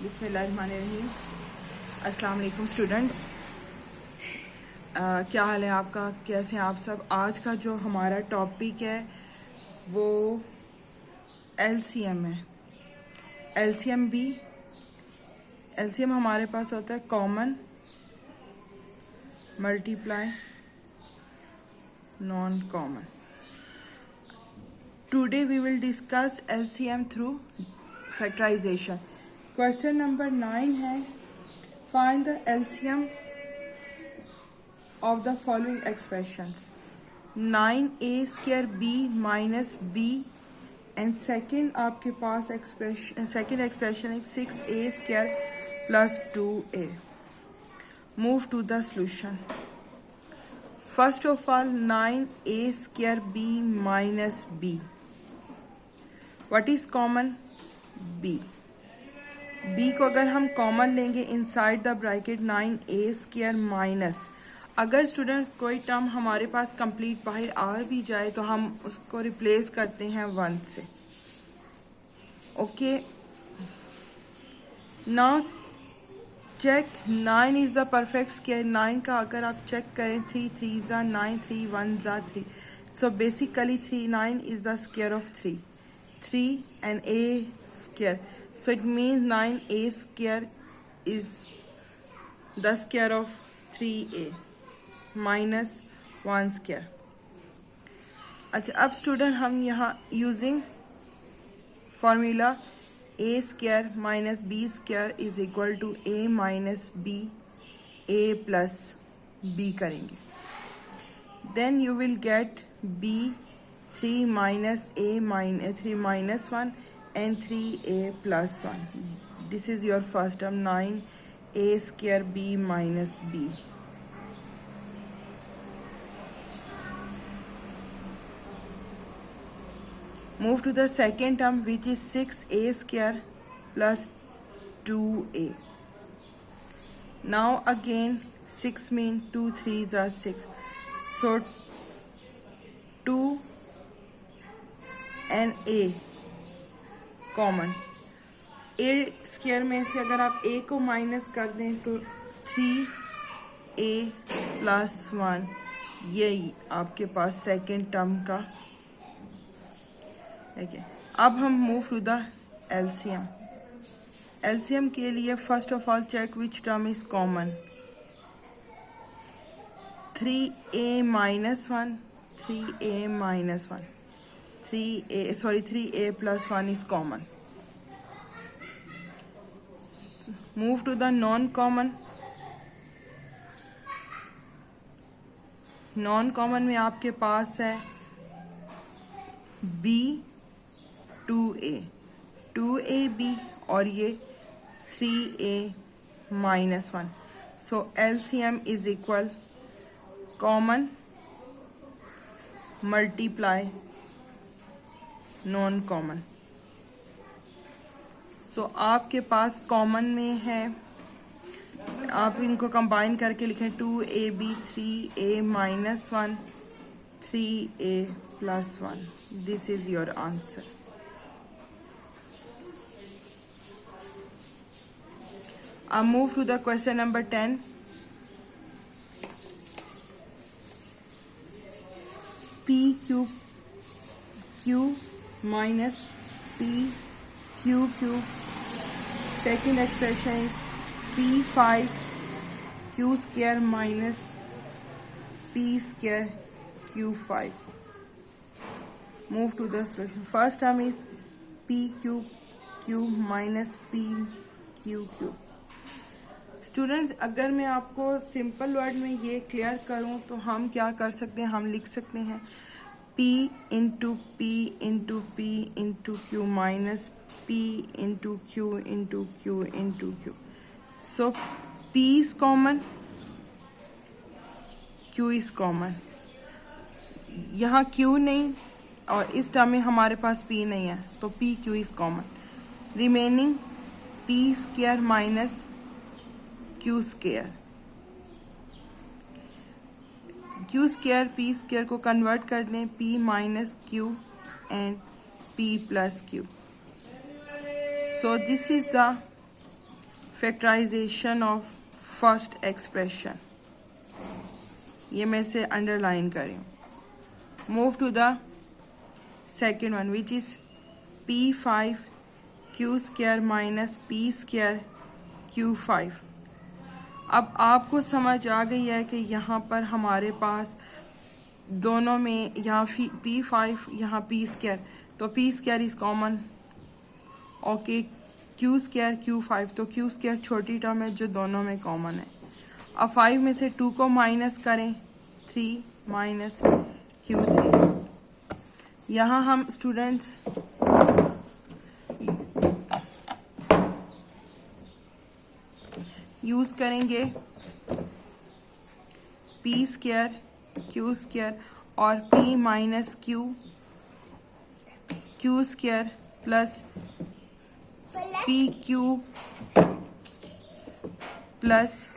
बिस्मिल्लाहिर्रहमानिर्रहीम। अस्सलाम वालेकुम स्टूडेंट्स, क्या हाल है आपका? कैसे हैं आप सब? आज का जो हमारा टॉपिक है वो एलसीएम है। एलसीएम हमारे पास होता है common multiply non common. Today we will discuss LCM through factorisation. Question number 9 है, find the LCM of the following expressions 9a square b minus b and second आपके पास second expression is 6a square plus 2a. Move to the solution. First of all 9a square b minus b. What is common? b. b को अगर हम common लेंगे inside the bracket 9a square minus, अगर students कोई term हमारे पास complete बाहर आ भी जाए तो हम उसको रिप्लेस करते हैं 1 से। Okay, now check 9 is the perfect square. 9 का अगर आप चेक करें 3 3 ज़ा 9, 3 1 ज़ा 3, so basically 9 is the square of 3 and a square, so it means 9a square is the square of 3a minus 1 square. अच्छा, अब स्टूडेंट हम यहाँ using formula A square minus B square is equal to A minus B A plus B करेंगे। Then you will get B 3 minus A three minus 1 and 3a plus 1। This is your first term 9a square B minus B. Move to the second term which is 6a square plus 2a. Now again 6 means 2 3s are 6. So 2 and a common. a square में से अगर आप a को minus कर दें तो 3a plus 1, यही आपके पास सेकेंड टर्म का। Okay. अब हम move to the LCM. LCM के लिए first of all check which term is common. 3a minus 1, 3a minus 1, 3a plus 1 is common. Move to the non common. Non common में आपके पास है b 2ab और ये 3a minus 1। So LCM is equal common multiply non common. So आपके पास common में है, आप इनको कंबाइन करके लिखें 2ab 3a minus 1 3a plus 1। This is your answer. I move to the question number 10. P Q minus P Q. Second expression is P5 Q square minus P square Q5. Move to the solution. First term is P Q minus P Q। Students, अगर मैं आपको simple word में ये clear करूं तो हम क्या कर सकते हैं, हम लिख सकते हैं P into P into P into Q minus P into Q into Q into Q. So P is common, Q is common. यहाँ Q नहीं और इस टर्म में हमारे पास P नहीं है तो P Q is common. Remaining P square minus Q square. Q square P square को कन्वर्ट कर दें P minus Q and P plus Q। So this is the factorisation of first expression, ये मैं इसे underline करी हूँ. Move to the second one which is P5 Q square minus P square Q5. अब आपको समझ आ गई है कि यहाँ पर हमारे पास दोनों में यहाँ P5 यहाँ P स्क्वायर, तो P square is common. Okay, Q square Q5, तो Q स्क्वायर छोटी टर्म है जो दोनों में कॉमन है. अब 5 में से 2 को माइनस करें, 3 माइनस Q3. यहाँ हम स्टूडेंट्स यूज करेंगे P स्क्वायर Q स्क्वायर और P minus Q square plus PQ plus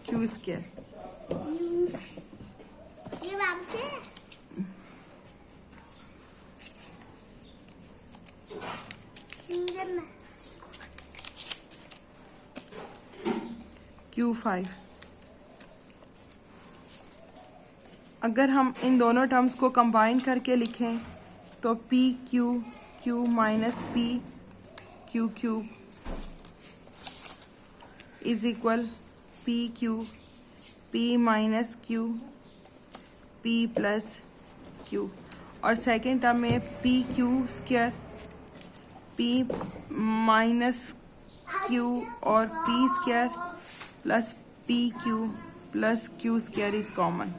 Q square. Q5. अगर हम इन दोनों टर्म्स को कंबाइन करके लिखें तो Q minus Q cube is equal P minus P plus Q. और सेकेंड टर्म में PQ square P minus Q और P square plus PQ plus Q square is common.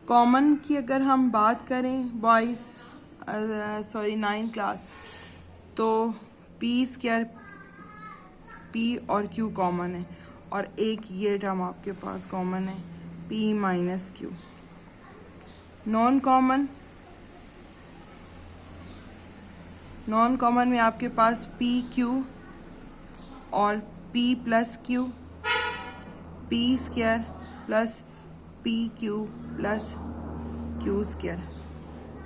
Common की अगर हम बात करें बॉयज, सॉरी 9th क्लास, तो P square P और Q कॉमन है और एक ये टर्म आपके पास कॉमन है P minus Q. Non common में आपके पास PQ और P plus Q, P square plus PQ plus Q square.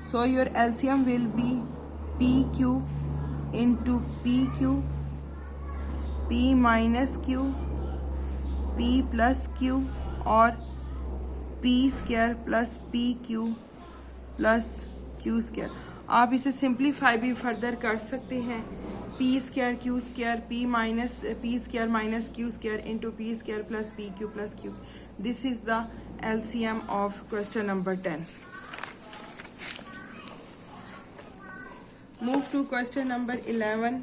So your LCM will be PQ into PQ, P minus Q, P plus Q और P square plus PQ plus Q square. आप इसे simplify भी further कर सकते हैं. P square Q square P square minus Q square into P square plus PQ plus Q. This is the LCM of question number 10. Move to question number 11.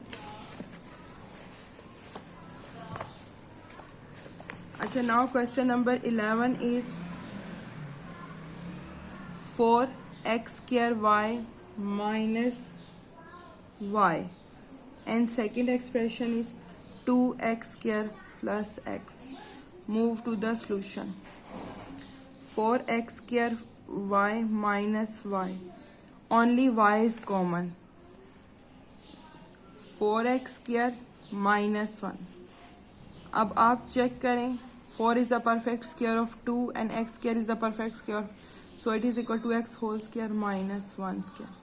अच्छा, now question number 11 is 4x square y minus y and second expression is 2x square plus x. Move to the solution. 4x square y minus y, only y is common. 4x square minus 1. अब आप check करें, 4 is the perfect square of 2 and x square is the perfect square, so it is equal to x whole square minus 1 square.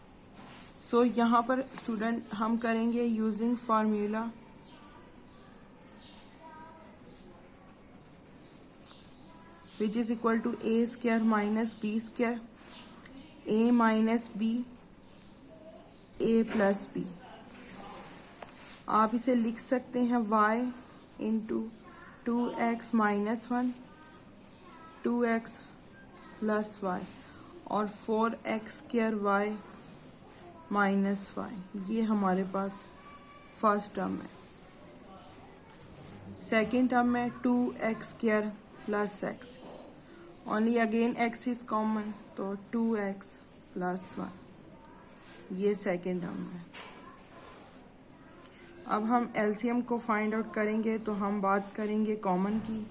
So यहाँ पर student हम करेंगे using formula which is equal to a square minus b square, a minus b, a plus b. आप इसे लिख सकते हैं y into 2x minus 1, 2x plus y और 4x square y minus y. ये हमारे पास फर्स्ट टर्म है. Second term में 2x square plus x, only again x is common, तो 2x प्लस 1. ये सेकेंड टर्म है. अब हम एलसीएम को फाइंड आउट करेंगे तो हम बात करेंगे कॉमन की.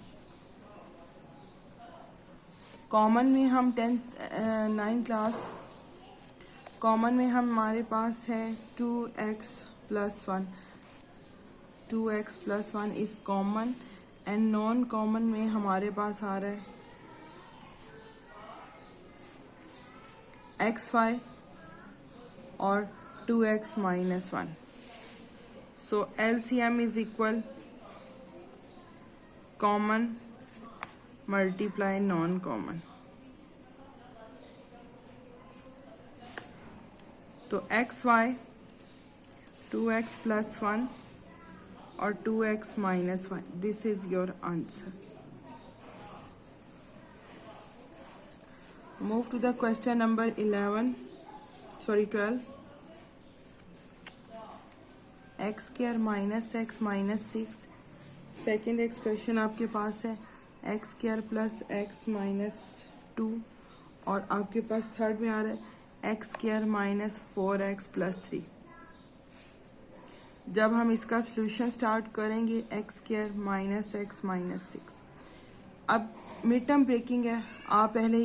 कॉमन में हम 9th क्लास, कॉमन में हमारे पास है 2x plus 1. 2x plus 1 is common and non common में हमारे पास आ रहा है xy और 2x minus 1. So LCM is equal common multiply non-common. तो xy 2x plus 1 or 2x minus 1. This is your answer. Move to the question number 12. x square minus x minus 6. Second expression आपके पास है x square plus x minus 2 और आपके पास third में आ रहा है x square minus 4x plus 3. जब हम इसका सोल्यूशन स्टार्ट करेंगे x square minus x minus 6. अब मिड टर्म ब्रेकिंग है, आप पहले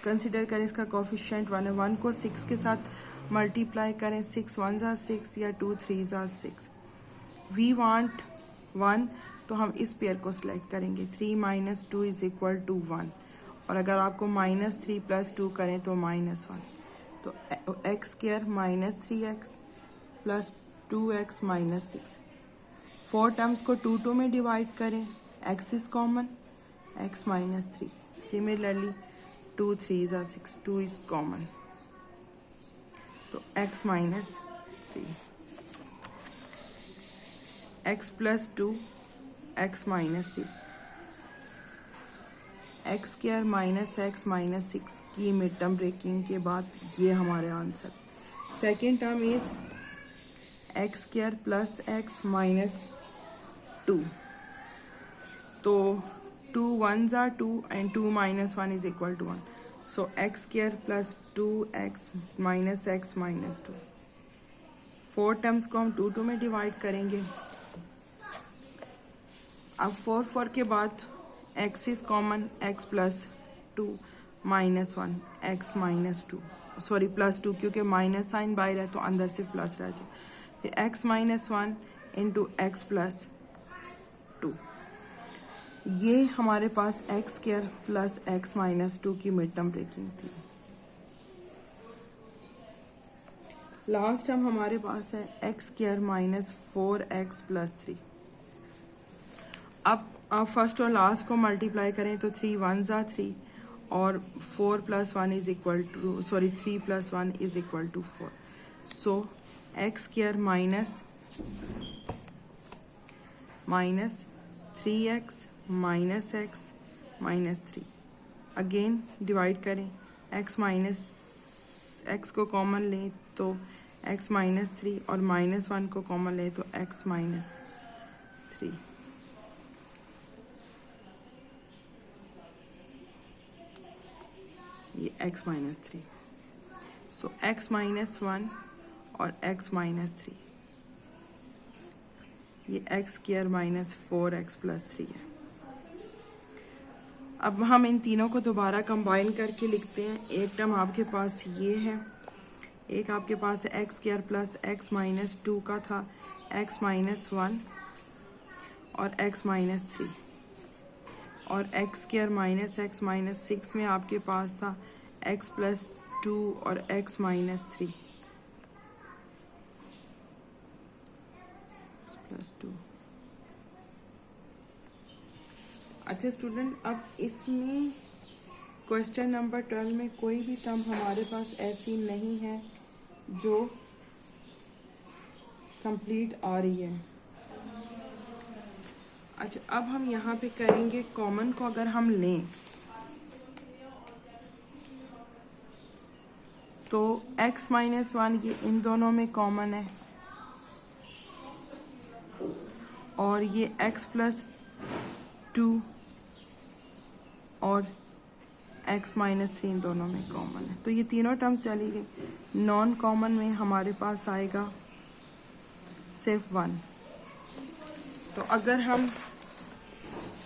कंसिडर करें इसका कोफिशिएंट 1 है. 1 को 6 के साथ मल्टीप्लाई करें. 6 1 ज़ा 6 या 2 3 ज़ा 6. वी वांट 1 तो हम इस पेयर को सिलेक्ट करेंगे. 3 माइनस 2 इज इक्वल टू 1 और अगर आपको माइनस 3 प्लस 2 करें तो माइनस 1. तो X square minus 3x plus 2x minus 6. 4 terms को 2 2 में डिवाइड करें. x is common, x minus 3. Similarly 2 3 ज़ा 6, 2 इज कॉमन तो x minus 3. x plus 2 x minus 3. X square minus x minus 6 की mid term breaking के बाद ये हमारे answer. Second term is x square plus X minus 2. तो 2 1 ज़ा 2 and 2 minus 1 is equal to 1. So x square plus 2x minus x minus 2. 4 terms को हम 2 2 में डिवाइड करेंगे. अब 4 4 के बाद x is common, x plus 2 minus 1 x minus 2 sorry plus 2 क्योंकि माइनस साइन बाहर है तो अंदर सिर्फ प्लस रह जाए. फिर x minus 1 into x plus 2. ये हमारे पास x square plus x minus 2 की मिड टर्म ब्रेकिंग थी. लास्ट टर्म हमारे पास है x square minus 4x plus 3. अब आप फर्स्ट और लास्ट को मल्टीप्लाई करें तो 3 1 ज़ा 3 और 4 plus 1 is equal to 3 plus 1 is equal to 4. So x square minus 3x minus x minus 3. Again divide करें. x माइनस x को कॉमन लें तो x माइनस 3 और माइनस 1 को कॉमन लें तो x माइनस 3. ये x माइनस 3. सो x माइनस 1 और x माइनस 3. ये x square minus 4x plus 3 है. अब हम इन तीनों को दोबारा कंबाइन करके लिखते हैं. एक टर्म आपके पास ये है, एक आपके पास है x square plus x minus 2 का था x माइनस 1 और x माइनस 3. और x square minus x minus 6 में आपके पास था x प्लस 2 और x माइनस 3 प्लस 2. अच्छा स्टूडेंट, अब इसमें क्वेश्चन नंबर 12 में कोई भी टर्म हमारे पास ऐसी नहीं है जो कंप्लीट आ रही है. अच्छा, अब हम यहाँ पे करेंगे कॉमन को अगर हम लें तो x माइनस 1 ये इन दोनों में कॉमन है और ये x प्लस 2 और x माइनस 3 इन दोनों में कॉमन है. तो ये तीनों टर्म चली गई. नॉन कॉमन में हमारे पास आएगा सिर्फ 1. तो अगर हम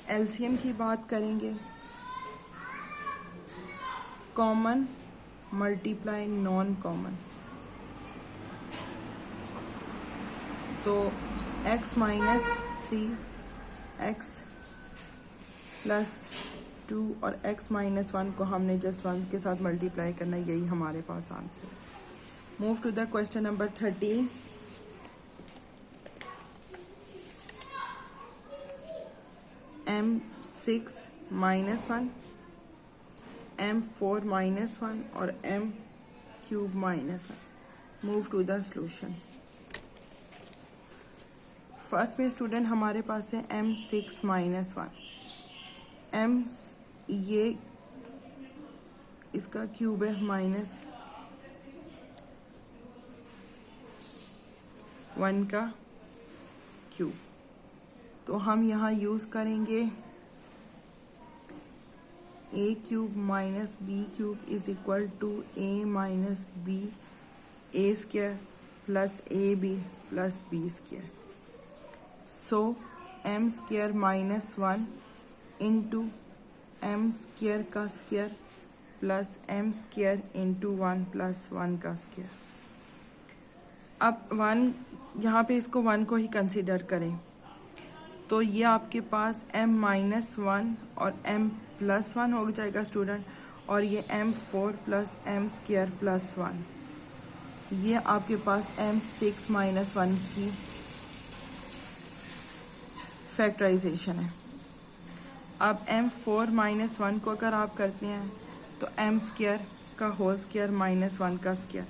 एलसीएम की बात करेंगे, कॉमन मल्टीप्लाई नॉन कॉमन, तो x माइनस 3 x प्लस 2 और x माइनस 1 को हमने जस्ट 1 के साथ मल्टीप्लाई करना है. यही हमारे पास आंसर है. Move to the question number 13. M6 minus 1, M4 minus 1 और M cube minus 1. Move to the solution. First में स्टूडेंट हमारे पास है M6 माइनस 1. M ये इसका क्यूब है माइनस 1 का क्यूब. तो हम यहाँ यूज़ करेंगे a cube minus B cube is equal to a minus B A square plus A B plus B square. So m square minus 1 into m square का square plus m square into 1 plus 1 का square. अब 1 यहाँ पे इसको 1 को ही consider करें तो ये आपके पास m माइनस 1 और m प्लस 1 हो जाएगा स्टूडेंट. और ये m4 plus m square plus 1. ये आपके पास m6 माइनस 1 की फैक्टराइजेशन है. अब m4 माइनस 1 को अगर आप करते हैं तो m स्क्वायर का होल स्क्वायर माइनस 1 का स्क्वायर.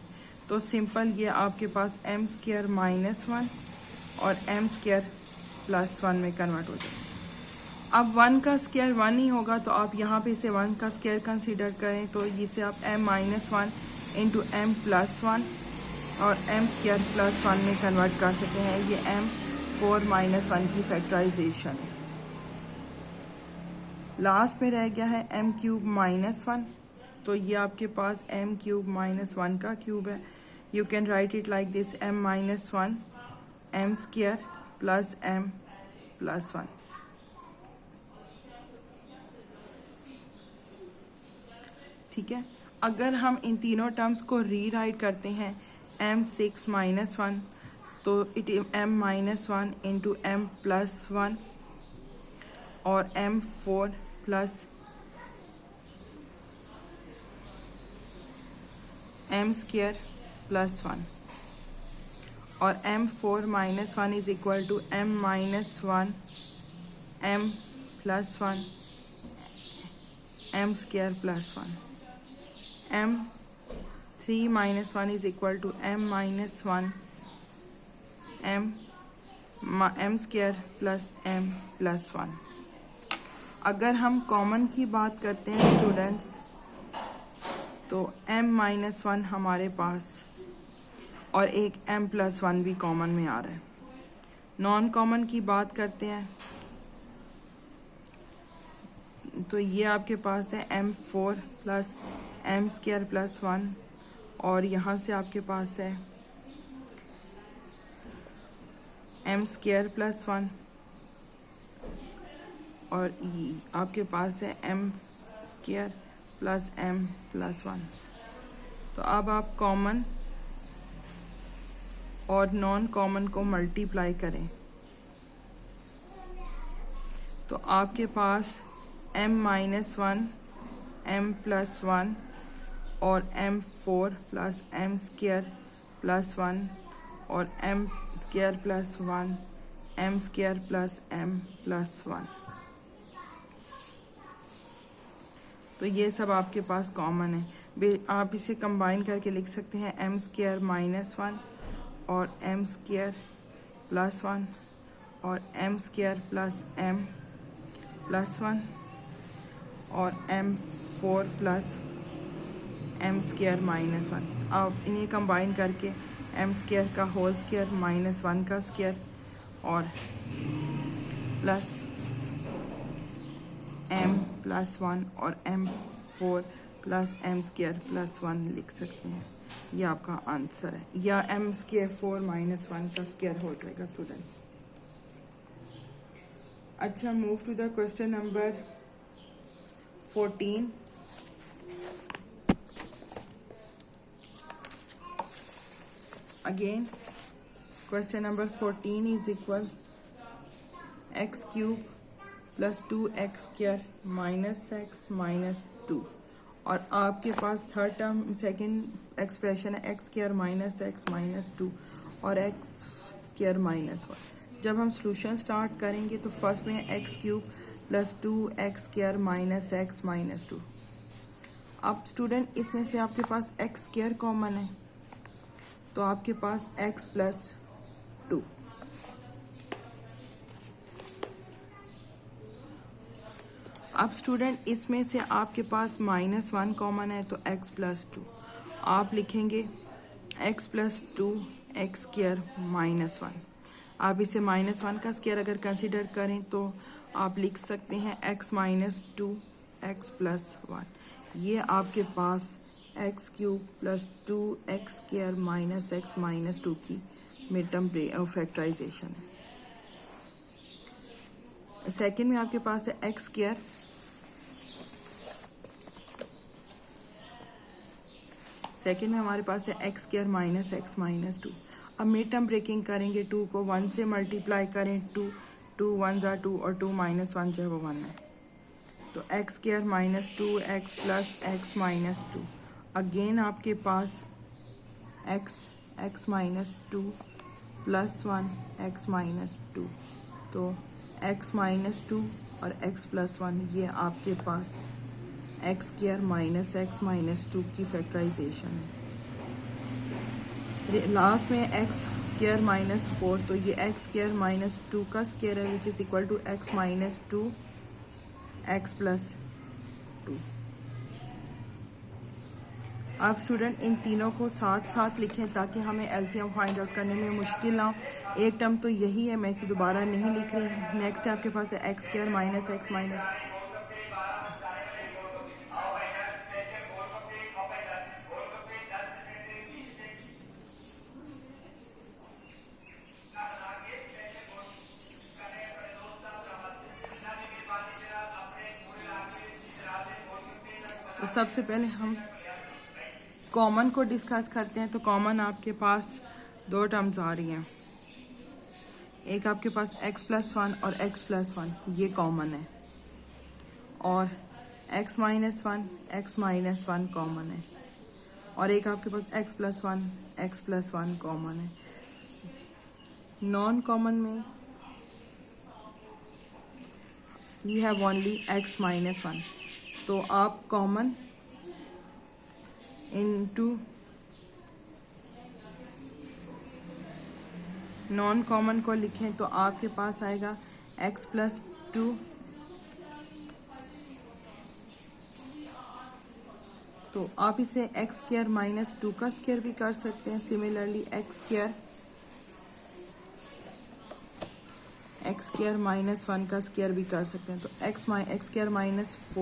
तो सिंपल ये आपके पास m स्क्वायर माइनस 1 और m स्क्वायर प्लस 1 में कन्वर्ट हो जाएगा. अब 1 का स्क्वायर 1 ही होगा तो आप यहाँ पे इसे 1 का स्क्वायर कंसीडर करें तो इसे आप m minus 1 into m plus 1 और m स्क्वायर प्लस 1 में कन्वर्ट कर सकते हैं. ये m4 माइनस 1 की फैक्टराइजेशन है. लास्ट में रह गया है m क्यूब माइनस 1. तो ये आपके पास m क्यूब माइनस 1 का क्यूब है. You can write it like this m minus 1 m square plus m plus 1. ठीक है. अगर हम इन तीनों टर्म्स को रीराइट करते हैं m6 माइनस 1 तो it m minus 1 into m plus 1 और m4 plus m square plus 1 और m4 minus 1 is equal to m minus 1 m plus 1 m square plus 1. m3 minus 1 is equal to m minus 1 m square plus m plus 1. अगर हम common की बात करते हैं students तो m minus 1 हमारे पास और एक m प्लस 1 भी कॉमन में आ रहा है. नॉन कॉमन की बात करते हैं तो ये आपके पास है m4 plus m square plus 1 और यहाँ से आपके पास है m स्क्वायर प्लस 1 और आपके पास है m square plus m plus 1. तो अब आप कॉमन और नॉन कॉमन को मल्टीप्लाई करें तो आपके पास m माइनस 1 m प्लस 1 और m4 plus m square plus 1 और m square plus 1 m square plus m plus 1. तो ये सब आपके पास कॉमन है. आप इसे कंबाइन करके लिख सकते हैं m स्क्वायर माइनस 1 और m स्क्वायर प्लस 1 और m square plus m plus 1 और m4 plus m square minus 1. आप इन्हें कंबाइन करके m स्क्वायर का होल स्क्वायर माइनस 1 का स्क्वायर और प्लस m प्लस 1 और m4 plus m square plus 1 लिख सकते हैं. ये आपका आंसर है. या m स्क्वायर 4 माइनस 1 का स्क्वायर हो जाएगा स्टूडेंट्स. अच्छा, move to the question number 14. Again, question number 14 is equal x³ plus 2x² minus x minus 2 और आपके पास थर्ड टर्म सेकंड एक्सप्रेशन है x square minus x minus 2 और एक्स स्क्वायर माइनस 1। जब हम सोल्यूशन स्टार्ट करेंगे तो first में x cube plus 2 X square minus x minus 2। अब स्टूडेंट इसमें से आपके पास एक्स स्क्वायर कॉमन है तो आपके पास एक्स प्लस 2। अब स्टूडेंट इसमें से आपके पास -1 कॉमन है तो x प्लस 2। आप लिखेंगे x plus 2 X square minus 1। आप इसे -1 का स्क्वायर अगर कंसीडर करें तो आप लिख सकते हैं x माइनस 2 एक्स प्लस 1। ये आपके पास X cube plus 2 X square minus x minus 2 की मिड टर्म फैक्टराइजेशन है। सेकेंड में आपके पास है एक्स स्क्वायर, सेकेंड में हमारे पास है x square minus x minus 2। अब मिड टर्म ब्रेकिंग करेंगे, 2 को 1 से मल्टीप्लाई करें, 2 1 ज़ा 2 और 2 माइनस 1 जो है वो 1 है तो X square minus 2 x plus X minus 2। Again आपके पास X minus 2 plus 1 X minus 2 तो एक्स माइनस 2 और एक्स प्लस 1 ये आपके पास X square minus x minus 2 की फैक्टराइजेशन है। लास्ट में एक्स स्क्वायर माइनस 4 तो ये एक्स स्क्वायर माइनस 2 का स्क्वायर है which is equal to x minus 2 x plus 2। आप स्टूडेंट इन तीनों को साथ साथ लिखें ताकि हमें एलसीएम फाइंड आउट करने में मुश्किल ना हो। एक टर्म तो यही है, मैं इसे दोबारा नहीं लिख रही। नेक्स्ट आपके पास है x square minus x minus, तो सबसे पहले हम कॉमन को डिस्कस करते हैं। तो कॉमन आपके पास दो टर्म्स आ रही हैं, एक आपके पास x प्लस 1 और x प्लस 1 ये कॉमन है और x minus 1 x minus 1 common है और एक आपके पास x प्लस 1 कॉमन है। नॉन कॉमन में we have only x minus 1 तो आप कॉमन इनटू नॉन कॉमन को लिखें तो आपके पास आएगा x प्लस 2 तो आप इसे एक्स स्क्वायर माइनस 2 का स्क्वायर भी कर सकते हैं। सिमिलरली एक्स स्क्वायर माइनस 1 का स्क्वायर भी कर सकते हैं तो एक्स स्क्वायर माइनस 4